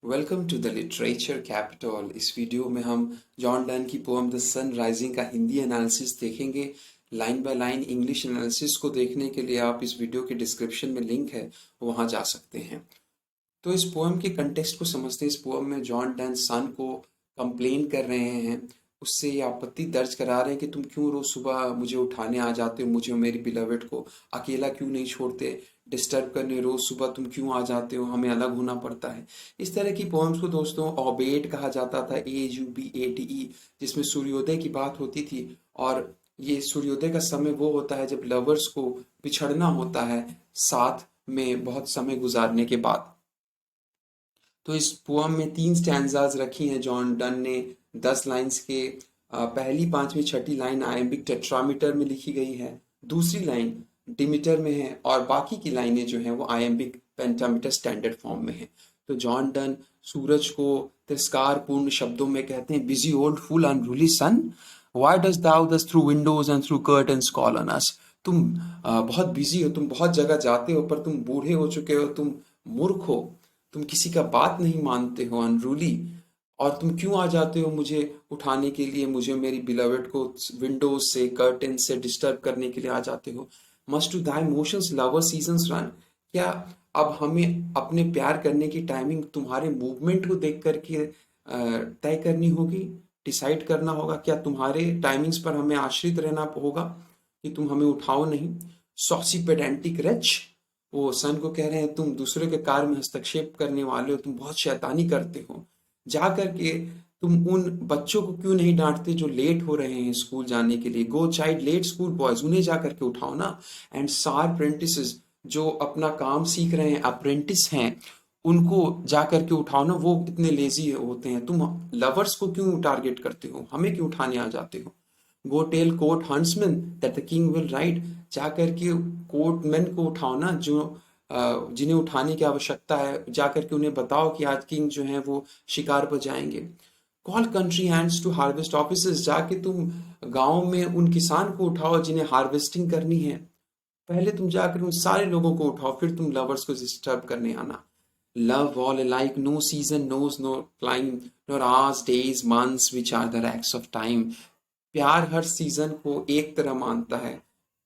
Welcome to the literature capital. इस video में हम जॉन डन की पोएम द सन राइजिंग का हिंदी एनालिसिस देखेंगे। Line by line English analysis को देखने के लिए आप इस वीडियो के डिस्क्रिप्शन में लिंक है, वहां जा सकते हैं। तो इस पोएम के कंटेक्स्ट को समझते हैं। इस पोएम में जॉन डन सन को कंप्लेन कर रहे हैं, उससे ये आपत्ति दर्ज करा रहे हैं कि तुम क्यों रोज सुबह मुझे उठाने आ जाते हो, मुझे और मेरी बिलवेड को अकेला क्यों नहीं छोड़ते, डिस्टर्ब करने रोज सुबह तुम क्यों आ जाते हो, हमें अलग होना पड़ता है। इस तरह की पोएम्स को दोस्तों ऑबेट कहा जाता था, AUBATE, जिसमें सूर्योदय की बात होती थी। और ये सूर्योदय का समय वो होता है जब लवर्स को बिछड़ना होता है साथ में बहुत समय गुजारने के बाद। तो इस पोअम में 3 स्टैंजाज रखी हैं जॉन डन ने 10 लाइन्स के। पहली, पांचवी, छठी लाइन आयम्बिक टेट्रामीटर में लिखी गई है, दूसरी लाइन डिमीटर में है और बाकी की लाइनें जो हैं वो आयम्बिक पेंटामीटर स्टैंडर्ड फॉर्म में है। तो जॉन डन सूरज को तिरस्कारपूर्ण शब्दों में कहते हैं, busy old fool unruly sun, why does thou thus through windows and through curtains call on us. तुम बहुत बिजी हो, तुम बहुत जगह जाते हो, पर तुम बूढ़े हो चुके हो, तुम मूर्ख हो, तुम किसी का बात नहीं मानते हो, अनरूली। और तुम क्यों आ जाते हो मुझे उठाने के लिए, मुझे मेरी बिलवेड को विंडोज से कर्टेन से डिस्टर्ब करने के लिए आ जाते हो। Must to thy motions lover seasons run. क्या अब हमें अपने प्यार करने की टाइमिंग तुम्हारे मूवमेंट को देख करके तय करनी होगी, डिसाइड करना होगा? क्या तुम्हारे टाइमिंग्स पर हमें आश्रित रहना होगा कि तुम हमें उठाओ नहीं? सॉसी पेडेंटिक रिच, वो सन को कह रहे हैं, तुम दूसरे के कार्य में हस्तक्षेप करने वाले हो, तुम बहुत शैतानी करते हो। जा करके तुम उन बच्चों को क्यों नहीं डांटते जो लेट हो रहे हैं स्कूल जाने के लिए? गो चाइल्ड लेट स्कूल बॉयज, उन्हें जा करके उठाओ ना। एंड सार अप्रेंटिसेस, जो अपना काम सीख रहे हैं, अप्रेंटिस हैं, उनको जा करके उठाओ ना, वो कितने लेजी होते हैं। तुम लवर्स को क्यों टारगेट करते हो, हमें क्यों उठाने आ जाते हो? Go tell court huntsman that the king will ride, जा करके कोर्टमैन को उठाओ ना, जो जिन्हें उठाने की आवश्यकता है, जा करके उन्हें बताओ कि आज किंग जो है वो शिकार पर जाएंगे। Call country hands to harvest officers, जाके तुम गांव में उन किसान को उठाओ जिन्हें हार्वेस्टिंग करनी है। पहले तुम जाकर उन सारे लोगों को उठाओ, फिर तुम लवर्स को डिस्टर्ब करने आना। Love all alike, no season knows no climb, nor hours, days, months, which are the racks of time। प्यार हर सीजन को एक तरह मानता है,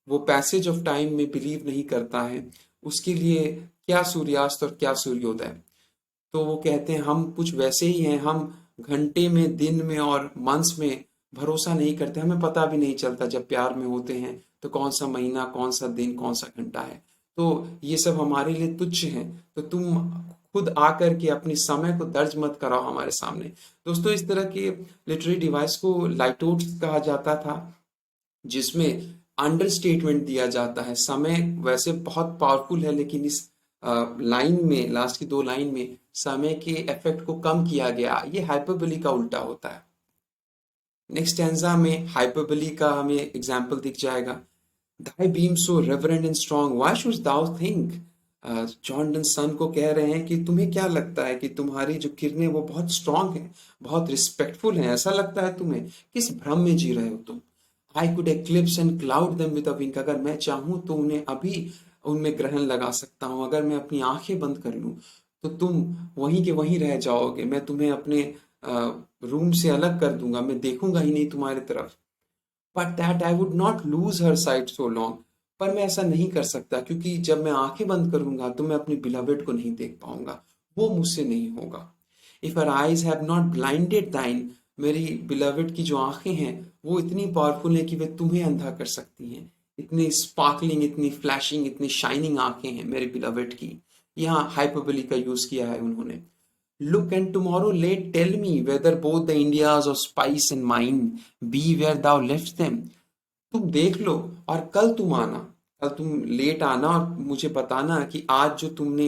वो पैसेज ऑफ टाइम में बिलीव नहीं करता है। उसके लिए क्या सूर्यास्त और क्या सूर्योदय। तो वो कहते हैं हम कुछ वैसे ही हैं, हम घंटे में, दिन में और मंथ्स में भरोसा नहीं करते। हमें पता भी नहीं चलता जब प्यार में होते हैं तो कौन सा महीना, कौन सा दिन, कौन सा घंटा है। तो ये सब हमारे लिए तुच्छ हैं। तो तुम खुद आकर के अपनी समय को दर्ज मत कराओ हमारे सामने। दोस्तों, इस तरह के लिटरेरी डिवाइस को लाइटोट्स कहा जाता था, जिसमें अंडरस्टेटमेंट दिया जाता है। समय वैसे बहुत पावरफुल है, लेकिन इस लाइन में, लास्ट की 2 लाइन में समय के इफेक्ट को कम किया गया। ये हाइपरबोली का उल्टा होता है। नेक्स्ट स्टैंजा में हाइपरबोली का हमें एग्जाम्पल दिख जाएगा। Thy beam so reverent and strong, why shouldst thou think? John Donne sun को कह रहे हैं कि तुम्हें क्या लगता है कि तुम्हारी जो किरणें वो बहुत स्ट्रांग है, बहुत रिस्पेक्टफुल है, ऐसा लगता है तुम्हें? किस भ्रम में जी रहे हो तुम? I could eclipse and cloud them with a wink, अगर मैं चाहूं तो उन्हें अभी उनमें ग्रहण लगा सकता हूं। अगर मैं अपनी आंखें बंद कर लूं तो तुम वहीं के वहीं रह जाओगे। मैं तुम्हें अपने रूम से अलग कर दूंगा, मैं देखूंगा ही नहीं तुम्हारी तरफ। But that I would not lose her site so long, पर मैं ऐसा नहीं कर सकता, क्योंकि जब मैं आंखें बंद करूंगा तो मैं अपनी बिलवेड को नहीं देख पाऊंगा, वो मुझसे नहीं होगा। If her eyes have not blinded दाइन, मेरी बिलवेड की जो आंखें हैं वो इतनी पावरफुल है कि वे तुम्हें अंधा कर सकती हैं। इतनी स्पार्कलिंग, इतनी फ्लैशिंग, इतनी शाइनिंग आंखें हैं मेरे बिलवेड की। यहाँ हाइपरबोली का यूज किया है उन्होंने। Look, and tomorrow late tell me whether both the Indias of spice and mine be where thou left them। तुम देख लो और कल तुम आना, कल तुम लेट आना और मुझे बताना कि आज जो तुमने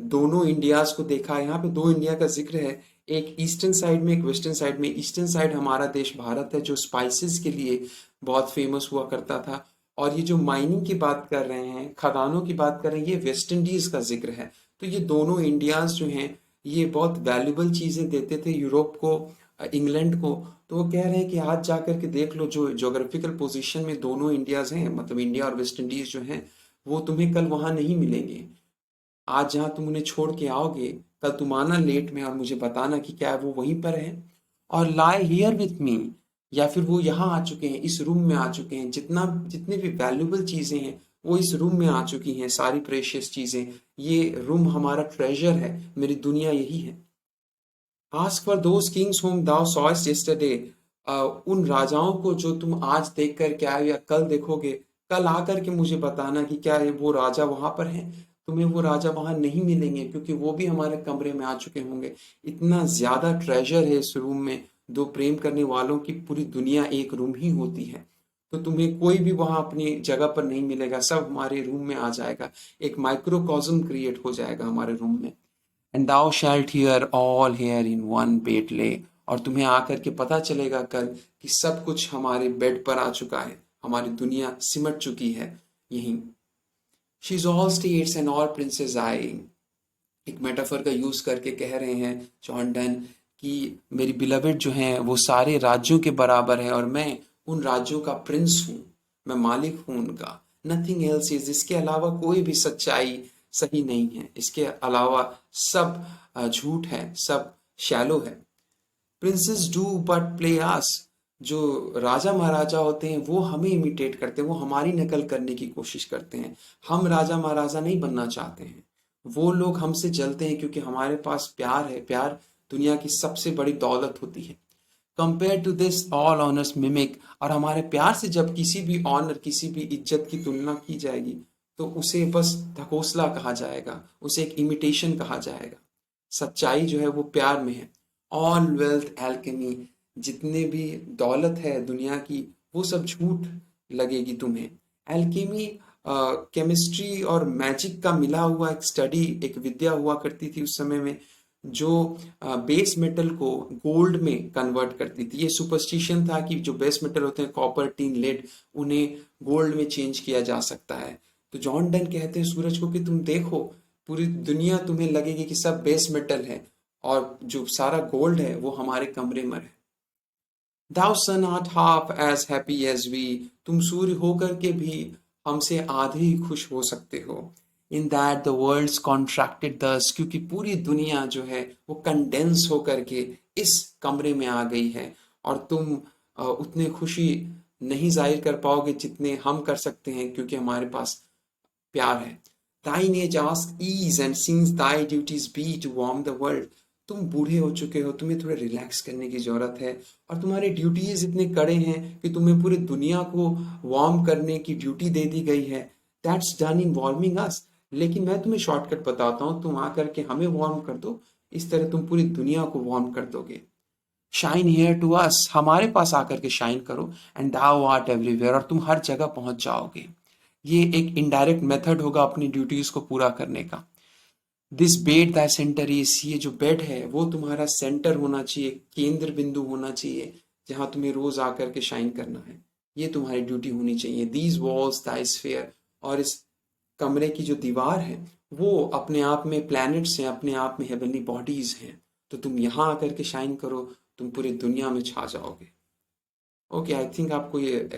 दोनों इंडियाज को देखा है। यहाँ पे 2 इंडिया का जिक्र है, एक ईस्टर्न साइड में, एक वेस्टर्न साइड में। ईस्टर्न साइड हमारा देश भारत है, जो स्पाइसेस के लिए बहुत फेमस हुआ करता था। और ये जो माइनिंग की बात कर रहे हैं, खदानों की बात कर रहे हैं, ये वेस्ट इंडीज का जिक्र है। तो ये दोनों इंडियाज जो हैं ये बहुत वैल्यूबल चीजें देते थे यूरोप को, इंग्लैंड को। तो वो कह रहे हैं कि आज जा करके देख लो, जो ज्योग्राफिकल पोजीशन में दोनों इंडियाज हैं, मतलब इंडिया और वेस्ट इंडीज जो हैं, वो तुम्हें कल वहां नहीं मिलेंगे। आज जहां तुम उन्हें छोड़ के आओगे, कल तुम आना लेट में और मुझे बताना कि क्या वो वहीं पर है, और लाई हियर विथ मी, या फिर वो यहाँ आ चुके हैं, इस रूम में आ चुके हैं, जितने भी वैल्यूबल चीजें हैं वो इस रूम में आ चुकी हैं, सारी प्रेशियस चीजें। ये रूम हमारा ट्रेजर है, मेरी दुनिया यही है। Ask for those Kings whom thou sawest yesterday, उन राजाओं को जो तुम आज देख कर के आए या कल देखोगे, कल आकर के मुझे बताना कि क्या वो राजा वहां पर हैं। तुम्हें वो राजा वहां नहीं मिलेंगे क्योंकि वो भी हमारे कमरे में आ चुके होंगे। इतना ज्यादा ट्रेजर है इस रूम में। दो प्रेम करने वालों की पूरी दुनिया एक रूम ही होती है। तो तुम्हें कोई भी वहां अपनी जगह पर नहीं मिलेगा, सब हमारे रूम में आ जाएगा। एक माइक्रोकॉज्म क्रिएट हो जाएगा हमारे रूम में। And thou shalt hear all here in one bed lay, और तुम्हें आकर के पता चलेगा कल कि सब कुछ हमारे बेड पर आ चुका है, हमारी दुनिया सिमट चुकी है यहीं। She is all states and all princes I, एक मेटाफर का यूज करके कह रहे हैं जॉन डन कि मेरी बिलवेड जो है वो सारे राज्यों के बराबर है और मैं उन राज्यों का प्रिंस हूँ, मैं मालिक हूँ उनका। नथिंग एल्स इज, इसके अलावा कोई भी सच्चाई सही नहीं है, इसके अलावा सब झूठ है, सब शैलो है। प्रिंसेस डू बट प्ले अस, जो राजा महाराजा होते हैं वो हमें इमिटेट करते हैं, वो हमारी नकल करने की कोशिश करते हैं। हम राजा महाराजा नहीं बनना चाहते हैं। वो लोग हमसे जलते हैं क्योंकि हमारे पास प्यार है। प्यार दुनिया की सबसे बड़ी दौलत होती है। Compare to this all honours mimic, और हमारे प्यार से जब किसी भी ऑनर, किसी भी इज्जत की तुलना की जाएगी तो उसे बस ढकोसला कहा जाएगा, उसे एक इमिटेशन कहा जाएगा। सच्चाई जो है वो प्यार में है। ऑल वेल्थ एल्केमी, जितने भी दौलत है दुनिया की वो सब झूठ लगेगी तुम्हें। एल्केमी केमिस्ट्री और मैजिक का मिला हुआ एक स्टडी, एक विद्या हुआ करती थी उस समय में, जो बेस मेटल को गोल्ड में कन्वर्ट करती थी। ये सुपरस्टिशन था कि जो बेस मेटल होते हैं कॉपर, टीन, लेड, उन्हें गोल्ड में चेंज किया जा सकता है। तो जॉन डन कहते हैं सूरज को कि तुम देखो, पूरी दुनिया तुम्हें लगेगी कि सब बेस मेटल है और जो सारा गोल्ड है वो हमारे कमरे में है। Thou sun art half as happy as we, तुम सूर्य होकर के भी हमसे आधे ही खुश हो सकते हो। In that the world's contracted thus, क्योंकि पूरी दुनिया जो है वो कंडेंस होकर के इस कमरे में आ गई है और तुम उतने खुशी नहीं जाहिर कर पाओगे जितने हम कर सकते हैं क्योंकि हमारे पास प्यार है। Thine age asks ease and since thy duties be to warm the world, तुम बूढ़े हो चुके हो, तुम्हें थोड़ा रिलैक्स करने की जरूरत है और तुम्हारे ड्यूटीज इतने कड़े हैं कि तुम्हें पूरी दुनिया को वार्म करने की ड्यूटी दे दी गई है। दैट्स डन इन वार्मिंग अस, लेकिन मैं तुम्हें शॉर्टकट बताता हूँ, तुम आकर के हमें वार्म कर दो, इस तरह तुम पूरी दुनिया को वार्म कर दोगे। शाइन हियर टू अस, हमारे पास आकर के शाइन करो। एंड दाउ आर्ट एवरीवेयर, और तुम हर जगह पहुंच जाओगे। ये एक इनडायरेक्ट मेथड होगा अपनी ड्यूटीज को पूरा करने का। This bed that centre is, ये जो बेड है वो तुम्हारा सेंटर होना चाहिए, केंद्र बिंदु होना चाहिए जहां तुम्हें रोज आकर के शाइन करना है। ये तुम्हारी ड्यूटी होनी चाहिए। दीज वॉल्स द स्फीयर, और इस कमरे की जो दीवार है वो अपने आप में प्लैनेट्स हैं, अपने आप में हेवनली बॉडीज हैं। तो तुम यहाँ आकर के शाइन करो, तुम पूरी दुनिया में छा जाओगे। ओके, आई थिंक आपको ये